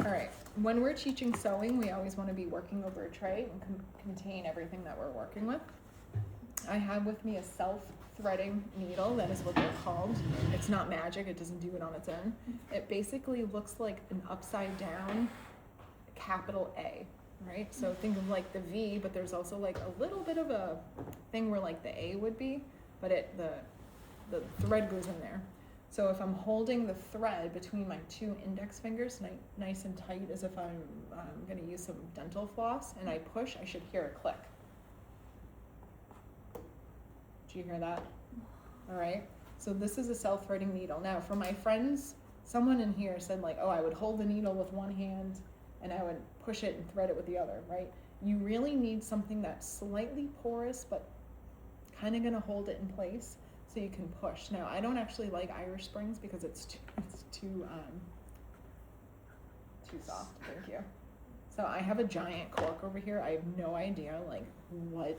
All right, when we're teaching sewing, we always want to be working over a tray and contain everything that we're working with. I have with me a self-threading needle, that is what they're called. It's not magic, it doesn't do it on its own. It basically looks like an upside down capital A, right? So think of like the V, but there's also like a little bit of a thing where like the A would be, but the thread goes in there. So if I'm holding the thread between my 2 index fingers, nice and tight, as if I'm going to use some dental floss, and I push, I should hear a click. Do you hear that? All right. So this is a self-threading needle. Now, for my friends, someone in here said like, oh, I would hold the needle with one hand and I would push it and thread it with the other, right? You really need something that's slightly porous, but kind of going to hold it in place, so you can push. Now, I don't actually like Irish Springs because it's too soft. Thank you. So I have a giant cork over here. I have no idea like what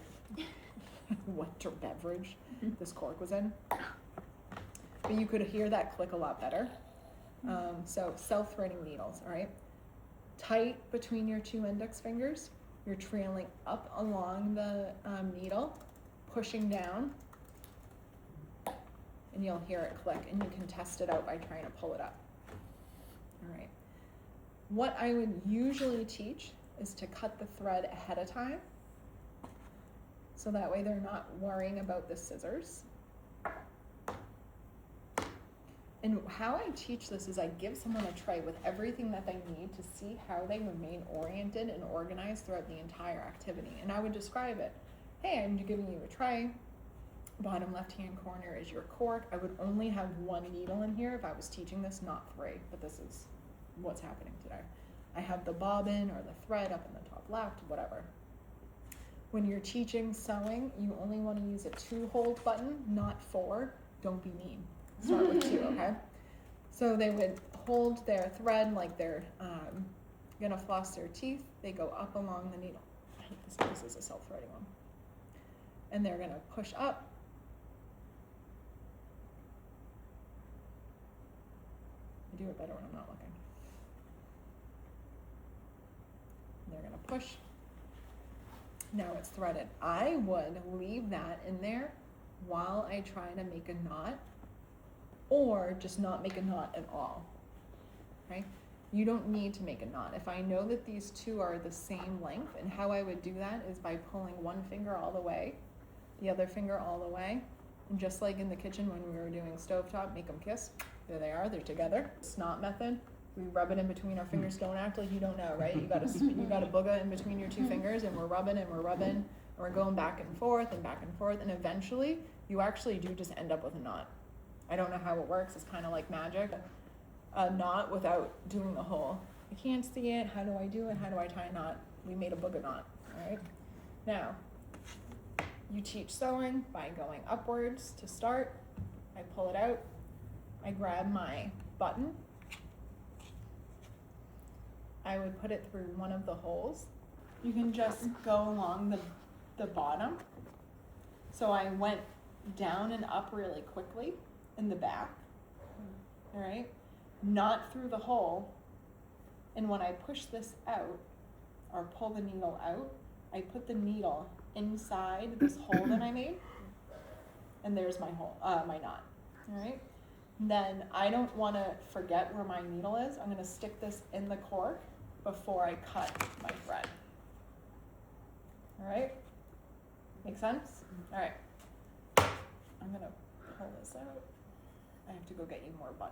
beverage this cork was in, but you could hear that click a lot better. So self-threading needles, all right? Tight between your 2 index fingers. You're trailing up along the needle, pushing down, and you'll hear it click, and you can test it out by trying to pull it up. All right. What I would usually teach is to cut the thread ahead of time, so that way they're not worrying about the scissors. And how I teach this is I give someone a tray with everything that they need to see how they remain oriented and organized throughout the entire activity. And I would describe it. Hey, I'm giving you a tray. Bottom left-hand corner is your cork. I would only have 1 needle in here if I was teaching this, not 3, but this is what's happening today. I have the bobbin or the thread up in the top left, whatever. When you're teaching sewing, you only want to use a 2-hold button, not 4. Don't be mean. Start with 2, okay? So they would hold their thread like they're gonna floss their teeth. They go up along the needle. I hate this is a self-threading one. And they're gonna push up. I do it better when I'm not looking. And they're gonna push. Now it's threaded. I would leave that in there while I try to make a knot, or just not make a knot at all, right? You don't need to make a knot. If I know that these 2 are the same length, and how I would do that is by pulling 1 finger all the way, the other finger all the way, and just like in the kitchen when we were doing stovetop, make them kiss. There they are, they're together. Snot method, we rub it in between our fingers. Don't act like you don't know, right? You got a booga in between your 2 fingers, and we're rubbing, and we're going back and forth, and eventually you actually do just end up with a knot. I don't know how it works. It's kind of like magic. A knot without doing the hole. I can't see it. How do I do it? How do I tie a knot? We made a booga knot, all right? Now, you teach sewing by going upwards to start. I pull it out. I grab my button. I would put it through one of the holes. You can just go along the bottom. So I went down and up really quickly in the back, all right? Not through the hole. And when I push this out, or pull the needle out, I put the needle inside this hole that I made, and there's my hole, my knot, all right? Then I don't want to forget where my needle is. I'm going to stick this in the cork before I cut my thread. All right? Make sense? All right. I'm going to pull this out. I have to go get you more buttons.